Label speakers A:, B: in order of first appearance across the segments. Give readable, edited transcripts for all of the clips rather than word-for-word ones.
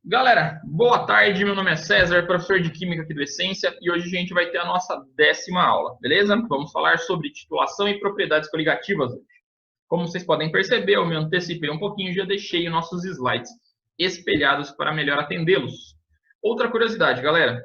A: Galera, boa tarde, meu nome é César, professor de Química aqui do Essência, e hoje a gente vai ter a nossa 10ª aula, beleza? Vamos falar sobre titulação e propriedades coligativas hoje. Como vocês podem perceber, eu me antecipei um pouquinho e já deixei os nossos slides espelhados para melhor atendê-los. Outra curiosidade, galera,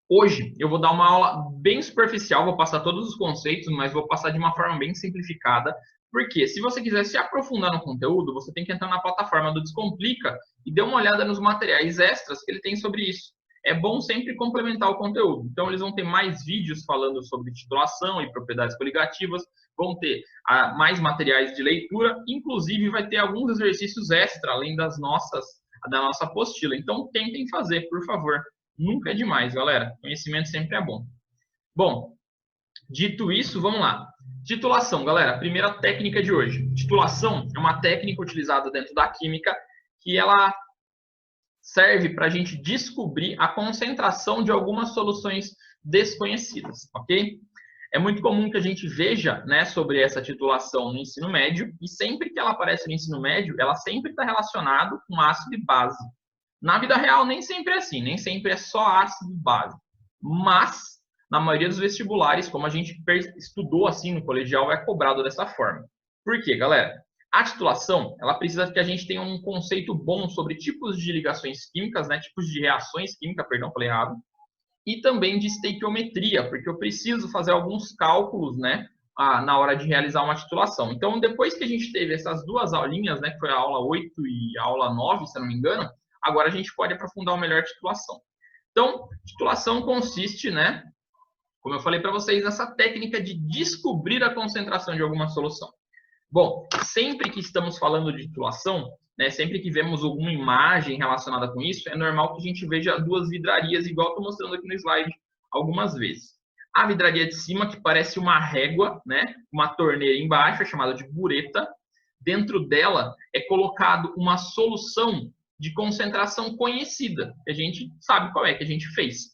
A: hoje eu vou dar uma aula bem superficial, vou passar todos os conceitos, mas vou passar de uma forma bem simplificada, porque se você quiser se aprofundar no conteúdo, você tem que entrar na plataforma do Descomplica e dar uma olhada nos materiais extras que ele tem sobre isso. É bom sempre complementar o conteúdo. Então, eles vão ter mais vídeos falando sobre titulação e propriedades coligativas, vão ter mais materiais de leitura, inclusive vai ter alguns exercícios extra, além da nossa apostila. Então, tentem fazer, por favor. Nunca é demais, galera. Conhecimento sempre é bom. Bom, dito isso, vamos lá. Titulação, galera. Primeira técnica de hoje. Titulação é uma técnica utilizada dentro da química que ela serve para a gente descobrir a concentração de algumas soluções desconhecidas, ok? É muito comum que a gente veja, né, sobre essa titulação no ensino médio, e sempre que ela aparece no ensino médio, ela sempre está relacionada com ácido e base. Na vida real, nem sempre é assim, nem sempre é só ácido e base. Mas, na maioria dos vestibulares, como a gente estudou assim no colegial, é cobrado dessa forma. Por quê, galera? A titulação, ela precisa que a gente tenha um conceito bom sobre tipos de ligações químicas, né, tipos de reações químicas, perdão, falei errado, e também de estequiometria, porque eu preciso fazer alguns cálculos, né, na hora de realizar uma titulação. Então, depois que a gente teve essas duas aulinhas, né, que foi a aula 8 e a aula 9, se eu não me engano, agora a gente pode aprofundar melhor a titulação. Então, titulação consiste, né, como eu falei para vocês, nessa técnica de descobrir a concentração de alguma solução. Bom, sempre que estamos falando de titulação, né, sempre que vemos alguma imagem relacionada com isso, é normal que a gente veja duas vidrarias, igual estou mostrando aqui no slide algumas vezes. A vidraria de cima, que parece uma régua, né, uma torneira embaixo, é chamada de bureta. Dentro dela é colocado uma solução de concentração conhecida, que a gente sabe qual é que a gente fez.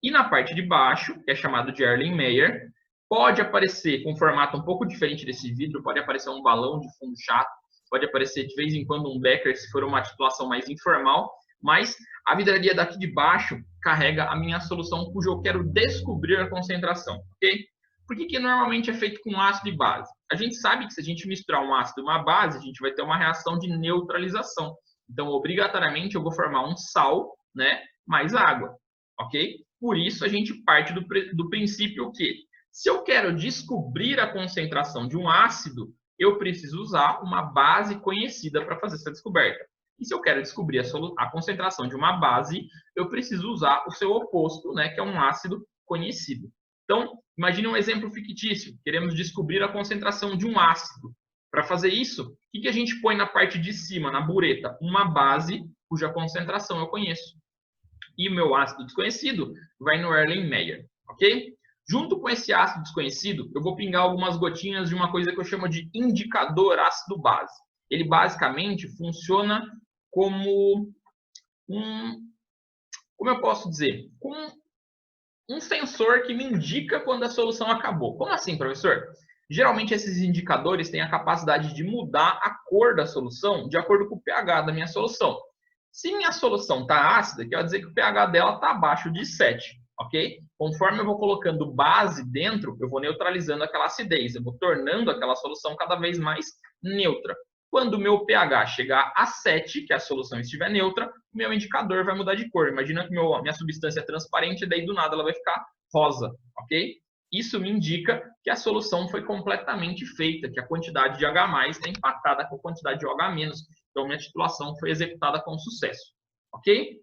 A: E na parte de baixo, que é chamado de Erlenmeyer, pode aparecer com um formato um pouco diferente desse vidro, pode aparecer um balão de fundo chato, pode aparecer de vez em quando um becker, se for uma titulação mais informal, mas a vidraria daqui de baixo carrega a minha solução cujo eu quero descobrir a concentração, ok? Por que normalmente é feito com ácido e base? A gente sabe que se a gente misturar um ácido e uma base, a gente vai ter uma reação de neutralização. Então, obrigatoriamente, eu vou formar um sal, né, mais água, ok? Por isso, a gente parte do princípio que, se eu quero descobrir a concentração de um ácido, eu preciso usar uma base conhecida para fazer essa descoberta. E se eu quero descobrir a concentração de uma base, eu preciso usar o seu oposto, né, que é um ácido conhecido. Então, imagine um exemplo fictício. Queremos descobrir a concentração de um ácido. Para fazer isso, o que a gente põe na parte de cima, na bureta? Uma base cuja concentração eu conheço. E o meu ácido desconhecido vai no Erlenmeyer, ok? Junto com esse ácido desconhecido, eu vou pingar algumas gotinhas de uma coisa que eu chamo de indicador ácido-base. Ele basicamente funciona como como eu posso dizer? Como um sensor que me indica quando a solução acabou. Como assim, professor? Geralmente esses indicadores têm a capacidade de mudar a cor da solução de acordo com o pH da minha solução. Se minha solução está ácida, quer dizer que o pH dela está abaixo de 7, ok? Conforme eu vou colocando base dentro, eu vou neutralizando aquela acidez, eu vou tornando aquela solução cada vez mais neutra. Quando o meu pH chegar a 7, que a solução estiver neutra, o meu indicador vai mudar de cor. Imagina que minha substância é transparente, e daí do nada ela vai ficar rosa, ok? Isso me indica que a solução foi completamente feita, que a quantidade de H+ está empatada com a quantidade de OH-. Então, minha titulação foi executada com sucesso, ok?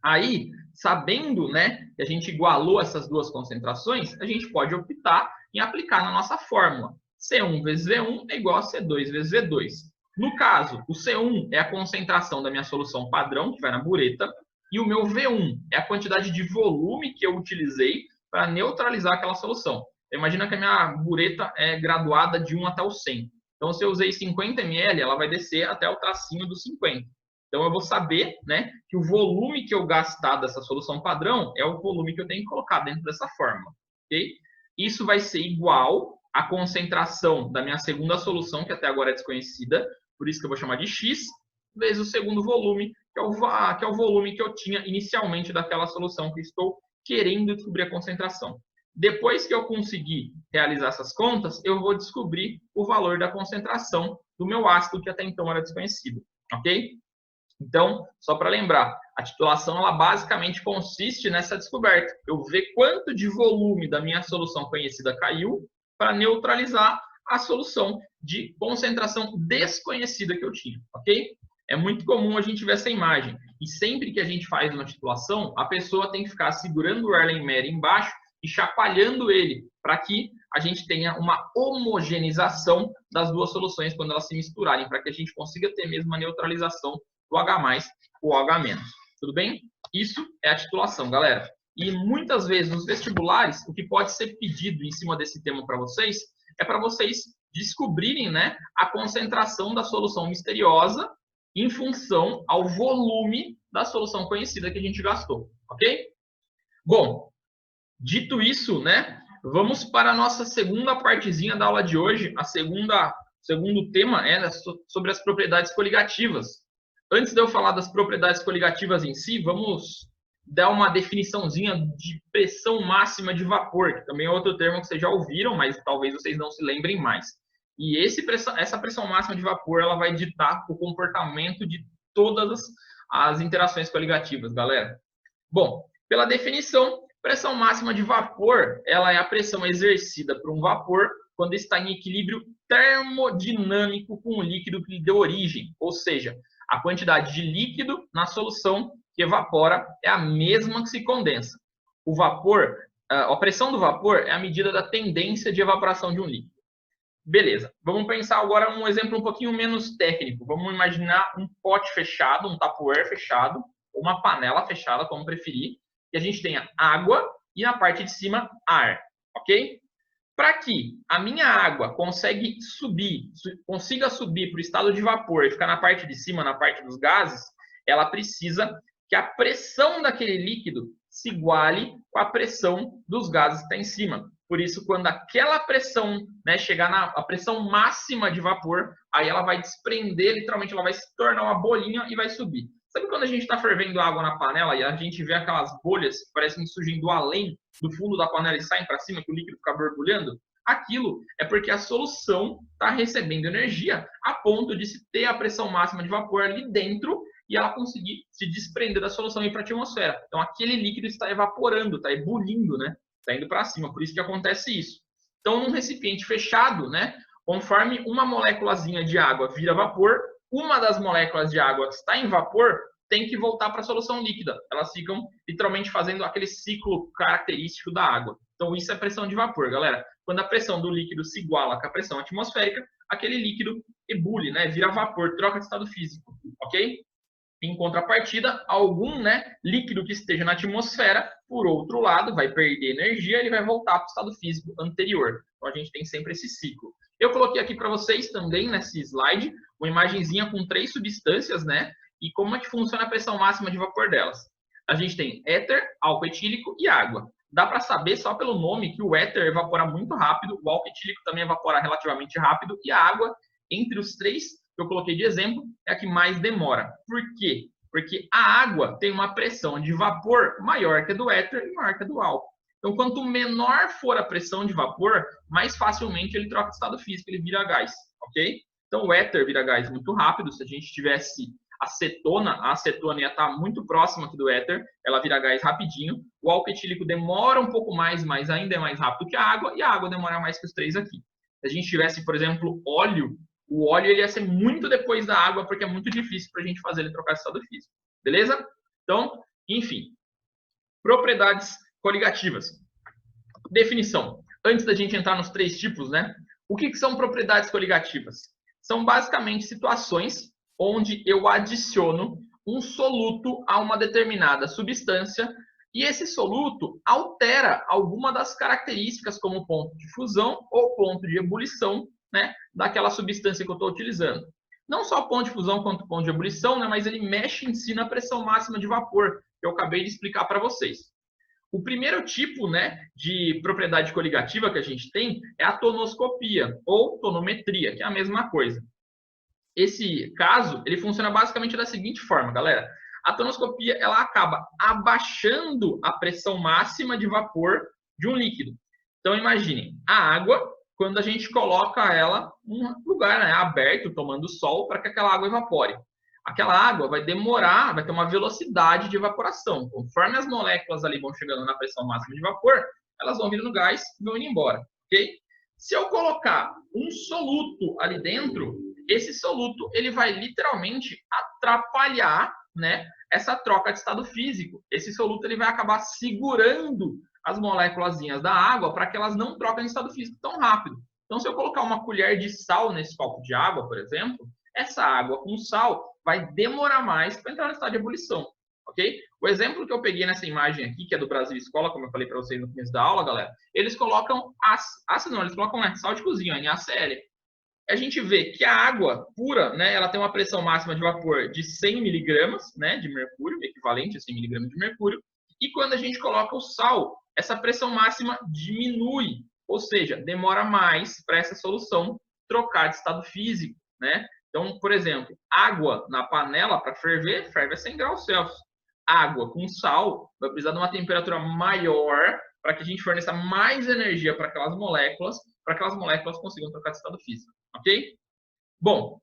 A: Aí, sabendo, né, que a gente igualou essas duas concentrações, a gente pode optar em aplicar na nossa fórmula. C1 vezes V1 é igual a C2 vezes V2. No caso, o C1 é a concentração da minha solução padrão, que vai na bureta, e o meu V1 é a quantidade de volume que eu utilizei para neutralizar aquela solução. Imagina que a minha bureta é graduada de 1 até o 100. Então, se eu usei 50 ml, ela vai descer até o tracinho do 50. Então, eu vou saber, né, que o volume que eu gastar dessa solução padrão é o volume que eu tenho que colocar dentro dessa fórmula. Okay? Isso vai ser igual à concentração da minha segunda solução, que até agora é desconhecida, por isso que eu vou chamar de X, vezes o segundo volume, que é o volume que eu tinha inicialmente daquela solução que estou querendo descobrir a concentração. Depois que eu conseguir realizar essas contas, eu vou descobrir o valor da concentração do meu ácido, que até então era desconhecido, ok? Então, só para lembrar, a titulação ela basicamente consiste nessa descoberta. Eu ver quanto de volume da minha solução conhecida caiu para neutralizar a solução de concentração desconhecida que eu tinha, ok? É muito comum a gente ver essa imagem. E sempre que a gente faz uma titulação, a pessoa tem que ficar segurando o Erlenmeyer embaixo e chacoalhando ele, para que a gente tenha uma homogeneização das duas soluções quando elas se misturarem, para que a gente consiga ter mesmo a neutralização do H+, ou H-. Tudo bem? Isso é a titulação, galera. E muitas vezes nos vestibulares, o que pode ser pedido em cima desse tema para vocês é para vocês descobrirem, né, a concentração da solução misteriosa em função ao volume da solução conhecida que a gente gastou, ok? Bom, dito isso, né, vamos para a nossa segunda partezinha da aula de hoje. Segundo tema é sobre as propriedades coligativas. Antes de eu falar das propriedades coligativas em si, vamos dar uma definiçãozinha de pressão máxima de vapor, que também é outro termo que vocês já ouviram, mas talvez vocês não se lembrem mais. E essa pressão máxima de vapor ela vai ditar o comportamento de todas as interações coligativas, galera. Bom, pela definição, pressão máxima de vapor ela é a pressão exercida por um vapor quando está em equilíbrio termodinâmico com o líquido que lhe deu origem, ou seja, a quantidade de líquido na solução que evapora é a mesma que se condensa. O vapor, a pressão do vapor é a medida da tendência de evaporação de um líquido. Beleza, vamos pensar agora um exemplo um pouquinho menos técnico. Vamos imaginar um pote fechado, um tupperware fechado, ou uma panela fechada, como preferir, e a gente tenha água e na parte de cima ar, ok? Para que a minha água consiga subir para o estado de vapor e ficar na parte de cima, na parte dos gases, ela precisa que a pressão daquele líquido se iguale com a pressão dos gases que está em cima. Por isso, quando aquela pressão, né, chegar na pressão máxima de vapor, aí ela vai desprender, literalmente ela vai se tornar uma bolinha e vai subir. Sabe quando a gente está fervendo água na panela e a gente vê aquelas bolhas que parecem surgindo além do fundo da panela e saem para cima, que o líquido fica borbulhando? Aquilo é porque a solução está recebendo energia a ponto de se ter a pressão máxima de vapor ali dentro e ela conseguir se desprender da solução e ir para a atmosfera. Então, aquele líquido está evaporando, está ebulindo, né? Está indo para cima, por isso que acontece isso. Então, num recipiente fechado, né, conforme uma moléculazinha de água vira vapor, uma das moléculas de água que está em vapor tem que voltar para a solução líquida. Elas ficam literalmente fazendo aquele ciclo característico da água. Então, isso é pressão de vapor, galera. Quando a pressão do líquido se iguala com a pressão atmosférica, aquele líquido ebule, né, vira vapor, troca de estado físico, ok? Em contrapartida, algum, né, líquido que esteja na atmosfera, por outro lado, vai perder energia, ele vai voltar para o estado físico anterior. Então, a gente tem sempre esse ciclo. Eu coloquei aqui para vocês também, nesse slide, uma imagenzinha com 3 substâncias, né, e como é que funciona a pressão máxima de vapor delas. A gente tem éter, álcool etílico e água. Dá para saber só pelo nome que o éter evapora muito rápido, o álcool etílico também evapora relativamente rápido, e a água, entre os 3 que eu coloquei de exemplo, é a que mais demora. Por quê? Porque a água tem uma pressão de vapor maior que a do éter e maior que a do álcool. Então, quanto menor for a pressão de vapor, mais facilmente ele troca de estado físico, ele vira gás, ok? Então, o éter vira gás muito rápido. Se a gente tivesse acetona, a acetona ia estar muito próxima aqui do éter, ela vira gás rapidinho. O álcool etílico demora um pouco mais, mas ainda é mais rápido que a água, e a água demora mais que os 3 aqui. Se a gente tivesse, por exemplo, óleo, o óleo ele ia ser muito depois da água, porque é muito difícil para a gente fazer ele trocar de estado físico. Beleza? Então, enfim. Propriedades coligativas. Definição. Antes da gente entrar nos 3 tipos, né? O que são propriedades coligativas? São basicamente situações onde eu adiciono um soluto a uma determinada substância e esse soluto altera alguma das características como ponto de fusão ou ponto de ebulição, né, daquela substância que eu estou utilizando. Não só ponto de fusão quanto ponto de ebulição, né, mas ele mexe em si na pressão máxima de vapor, que eu acabei de explicar para vocês. O primeiro tipo, né, de propriedade coligativa que a gente tem é a tonoscopia, ou tonometria, que é a mesma coisa. esse caso, ele funciona basicamente da seguinte forma, galera. A tonoscopia, ela acaba abaixando a pressão máxima de vapor de um líquido. Então, imaginem, a água, quando a gente coloca ela em um lugar, né, aberto, tomando sol, para que aquela água evapore. Aquela água vai demorar, vai ter uma velocidade de evaporação. Conforme as moléculas ali vão chegando na pressão máxima de vapor, elas vão vindo no gás e vão indo embora, ok? Se eu colocar um soluto ali dentro, esse soluto ele vai literalmente atrapalhar, né, essa troca de estado físico. Esse soluto ele vai acabar segurando as moléculazinhas da água para que elas não troquem de estado físico tão rápido. Então, se eu colocar uma colher de sal nesse copo de água, por exemplo, essa água com sal vai demorar mais para entrar no estado de ebulição, ok? O exemplo que eu peguei nessa imagem aqui, que é do Brasil Escola, como eu falei para vocês no começo da aula, galera, eles colocam eles colocam sal de cozinha, NaCl. A gente vê que a água pura, né, ela tem uma pressão máxima de vapor de 100 miligramas, né, de mercúrio, equivalente a 100 miligramas de mercúrio, e quando a gente coloca o sal, essa pressão máxima diminui, ou seja, demora mais para essa solução trocar de estado físico, né? Então, por exemplo, água na panela para ferver, ferve a 100 graus Celsius. Água com sal vai precisar de uma temperatura maior para que a gente forneça mais energia para aquelas moléculas consigam trocar de estado físico, ok? Bom,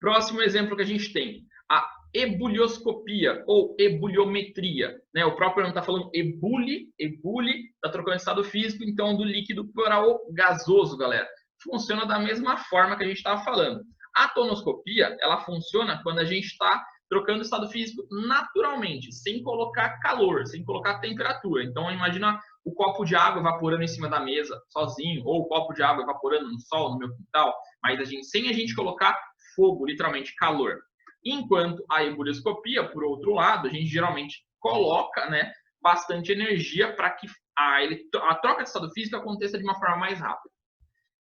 A: próximo exemplo que a gente tem, a ebulioscopia ou ebuliometria, né? O próprio nome está falando ebule, está trocando de estado físico, então do líquido para o gasoso, galera. Funciona da mesma forma que a gente estava falando. A tonoscopia, ela funciona quando a gente está trocando estado físico naturalmente, sem colocar calor, sem colocar temperatura. Então, imagina o copo de água evaporando em cima da mesa, sozinho, ou o copo de água evaporando no sol, no meu quintal, mas sem a gente colocar fogo, literalmente calor. Enquanto a ebulioscopia, por outro lado, a gente geralmente coloca, né, bastante energia para que a troca de estado físico aconteça de uma forma mais rápida.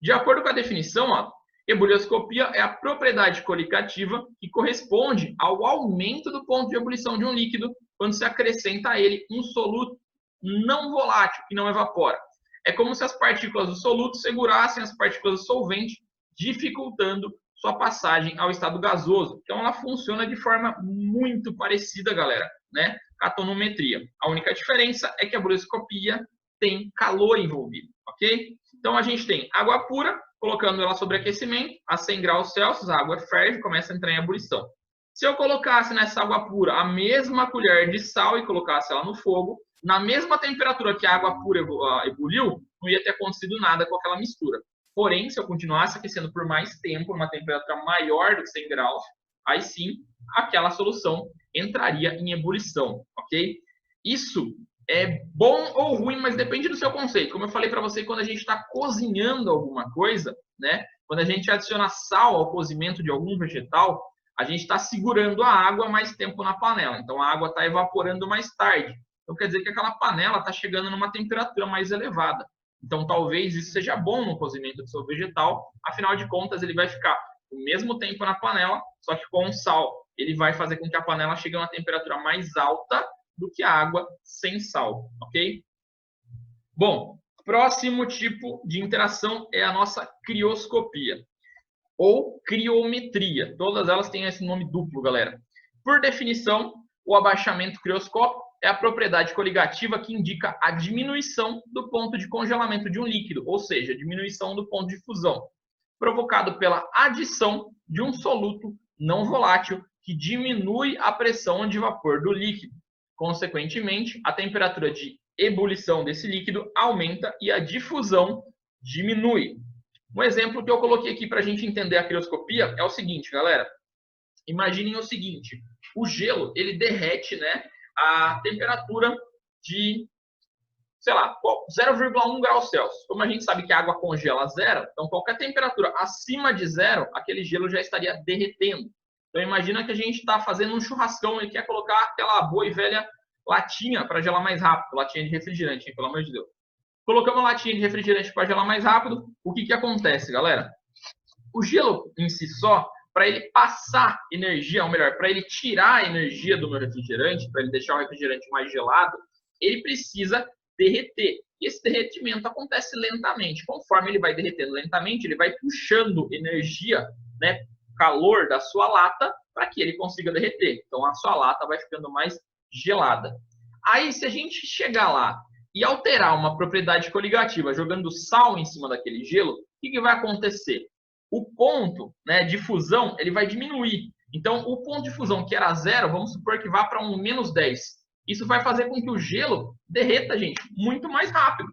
A: De acordo com a definição, ó, ebulioscopia é a propriedade coligativa que corresponde ao aumento do ponto de ebulição de um líquido quando se acrescenta a ele um soluto não volátil, que não evapora. É como se as partículas do soluto segurassem as partículas do solvente, dificultando sua passagem ao estado gasoso. Então, ela funciona de forma muito parecida, galera, né, com a tonometria. A única diferença é que a ebulioscopia tem calor envolvido, ok? Então, a gente tem água pura, colocando ela sobre aquecimento, a 100 graus Celsius, a água ferve e começa a entrar em ebulição. Se eu colocasse nessa água pura a mesma colher de sal e colocasse ela no fogo, na mesma temperatura que a água pura ebuliu, não ia ter acontecido nada com aquela mistura. Porém, se eu continuasse aquecendo por mais tempo, uma temperatura maior do que 100 graus, aí sim, aquela solução entraria em ebulição, ok? Isso é bom ou ruim, mas depende do seu conceito. Como eu falei para você, quando a gente está cozinhando alguma coisa, né? Quando a gente adiciona sal ao cozimento de algum vegetal, a gente está segurando a água mais tempo na panela. Então, a água está evaporando mais tarde. Então, quer dizer que aquela panela está chegando numa temperatura mais elevada. Então, talvez isso seja bom no cozimento do seu vegetal. Afinal de contas, ele vai ficar o mesmo tempo na panela, só que com sal. Ele vai fazer com que a panela chegue a uma temperatura mais alta do que a água sem sal, ok? Bom, próximo tipo de interação é a nossa crioscopia ou criometria. Todas elas têm esse nome duplo, galera. Por definição, o abaixamento crioscópico é a propriedade coligativa que indica a diminuição do ponto de congelamento de um líquido, ou seja, diminuição do ponto de fusão, provocado pela adição de um soluto não volátil que diminui a pressão de vapor do líquido. Consequentemente, a temperatura de ebulição desse líquido aumenta e a difusão diminui. Um exemplo que eu coloquei aqui para a gente entender a crioscopia é o seguinte, galera. Imaginem o seguinte, o gelo, ele derrete, né, a temperatura de, sei lá, 0,1 graus Celsius. Como a gente sabe que a água congela a zero, então qualquer temperatura acima de zero, aquele gelo já estaria derretendo. Então imagina que a gente está fazendo um churrascão e quer colocar aquela boa e velha latinha para gelar mais rápido, latinha de refrigerante, hein, pelo amor de Deus. Colocamos a latinha de refrigerante para gelar mais rápido, o que acontece, galera? O gelo em si só, para ele passar energia, ou melhor, para ele tirar a energia do meu refrigerante, para ele deixar o refrigerante mais gelado, ele precisa derreter. E esse derretimento acontece lentamente. Conforme ele vai derretendo lentamente, ele vai puxando energia, né, calor da sua lata para que ele consiga derreter. Então, a sua lata vai ficando mais gelada. Aí, se a gente chegar lá e alterar uma propriedade coligativa jogando sal em cima daquele gelo, o que vai acontecer? O ponto, né, de fusão ele vai diminuir. Então, o ponto de fusão que era 0, vamos supor que vá para um -10. Isso vai fazer com que o gelo derreta, gente, muito mais rápido.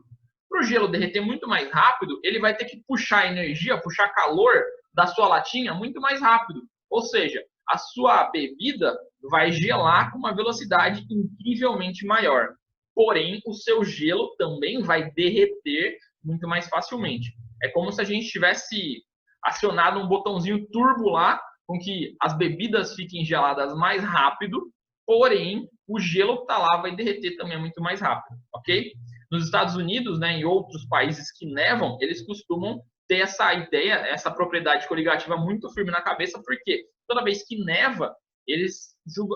A: Para o gelo derreter muito mais rápido, ele vai ter que puxar energia, puxar calor da sua latinha muito mais rápido. Ou seja, a sua bebida vai gelar com uma velocidade incrivelmente maior. Porém, o seu gelo também vai derreter muito mais facilmente. É como se a gente tivesse acionado um botãozinho turbo lá, com que as bebidas fiquem geladas mais rápido, porém, o gelo que está lá vai derreter também muito mais rápido, ok? Nos Estados Unidos, né, em outros países que nevam, eles costumam ter essa ideia, essa propriedade coligativa muito firme na cabeça, porque toda vez que neva, eles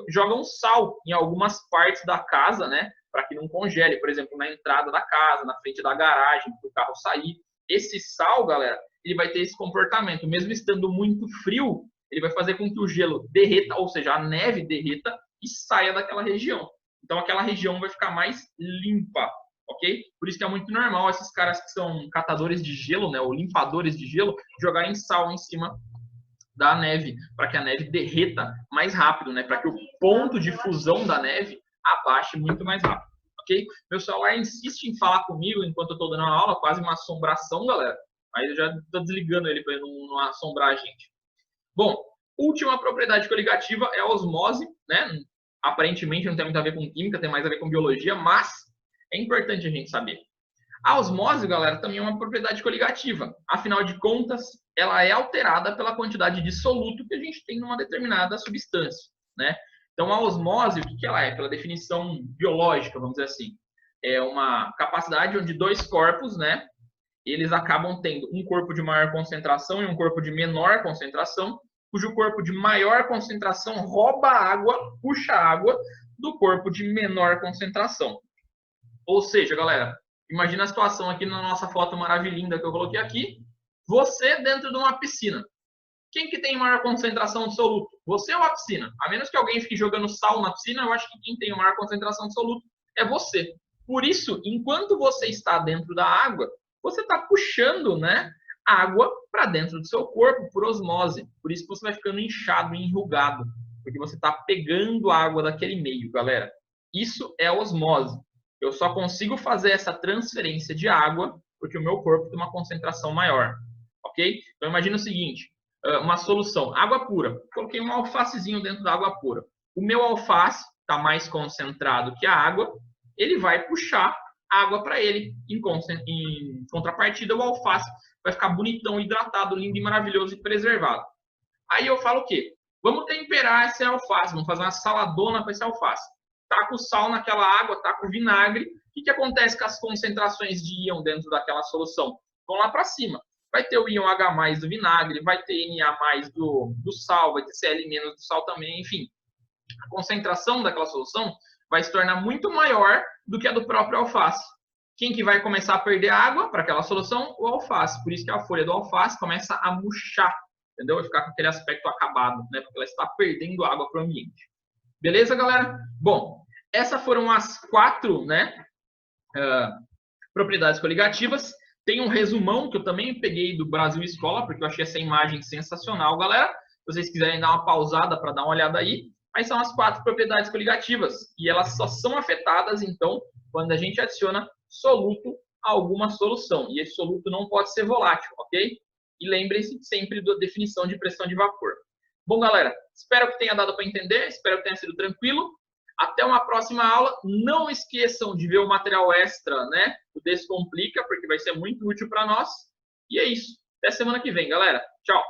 A: jogam sal em algumas partes da casa, né, para que não congele, por exemplo, na entrada da casa, na frente da garagem, para o carro sair. Esse sal, galera, ele vai ter esse comportamento, mesmo estando muito frio, ele vai fazer com que o gelo derreta, ou seja, a neve derreta e saia daquela região. Então, aquela região vai ficar mais limpa, ok? Por isso que é muito normal esses caras que são catadores de gelo, né, ou limpadores de gelo, jogarem sal em cima da neve, para que a neve derreta mais rápido, né, para que o ponto de fusão da neve abaixe muito mais rápido, ok? Meu celular insiste em falar comigo enquanto eu estou dando uma aula, quase uma assombração, galera. Aí eu já estou desligando ele para ele não assombrar a gente. Bom, última propriedade coligativa é a osmose, né? Aparentemente não tem muito a ver com química, tem mais a ver com biologia, mas é importante a gente saber. A osmose, galera, também é uma propriedade coligativa. Afinal de contas, ela é alterada pela quantidade de soluto que a gente tem numa determinada substância, né? Então, a osmose, o que ela é? Pela definição biológica, vamos dizer assim, é uma capacidade onde dois corpos, né, eles acabam tendo um corpo de maior concentração e um corpo de menor concentração, cujo corpo de maior concentração rouba água, puxa água do corpo de menor concentração. Ou seja, galera, imagina a situação aqui na nossa foto maravilhinda que eu coloquei aqui, você dentro de uma piscina. Quem que tem maior concentração de soluto? Você ou a piscina? A menos que alguém fique jogando sal na piscina, eu acho que quem tem maior concentração de soluto é você. Por isso, enquanto você está dentro da água, você está puxando, né, água para dentro do seu corpo por osmose. Por isso você vai ficando inchado e enrugado, porque você está pegando água daquele meio, galera. Isso é osmose. Eu só consigo fazer essa transferência de água porque o meu corpo tem uma concentração maior, ok? Então imagina o seguinte, uma solução, água pura. Coloquei um alfacezinho dentro da água pura. O meu alface está mais concentrado que a água, ele vai puxar água para ele. Em contrapartida, o alface vai ficar bonitão, hidratado, lindo e maravilhoso e preservado. Aí eu falo o quê? Vamos temperar esse alface, vamos fazer uma saladona com esse alface. Taca o sal naquela água, taca o vinagre. O que acontece com as concentrações de íon dentro daquela solução? Vão lá para cima. Vai ter o íon H+ do vinagre, vai ter Na+ do sal, vai ter Cl- do sal também, enfim. A concentração daquela solução vai se tornar muito maior do que a do próprio alface. Quem que vai começar a perder água para aquela solução? O alface. Por isso que a folha do alface começa a murchar, entendeu? Vai ficar com aquele aspecto acabado, né? Porque ela está perdendo água para o ambiente. Beleza, galera? Bom, essas foram as 4, né, propriedades coligativas. Tem um resumão que eu também peguei do Brasil Escola, porque eu achei essa imagem sensacional, galera. Se vocês quiserem dar uma pausada para dar uma olhada aí, aí são as 4 propriedades coligativas. E elas só são afetadas, então, quando a gente adiciona soluto a alguma solução. E esse soluto não pode ser volátil, ok? E lembrem-se sempre da definição de pressão de vapor. Bom, galera, espero que tenha dado para entender, espero que tenha sido tranquilo. Até uma próxima aula. Não esqueçam de ver o material extra, né, do Descomplica, porque vai ser muito útil para nós. E é isso. Até semana que vem, galera. Tchau.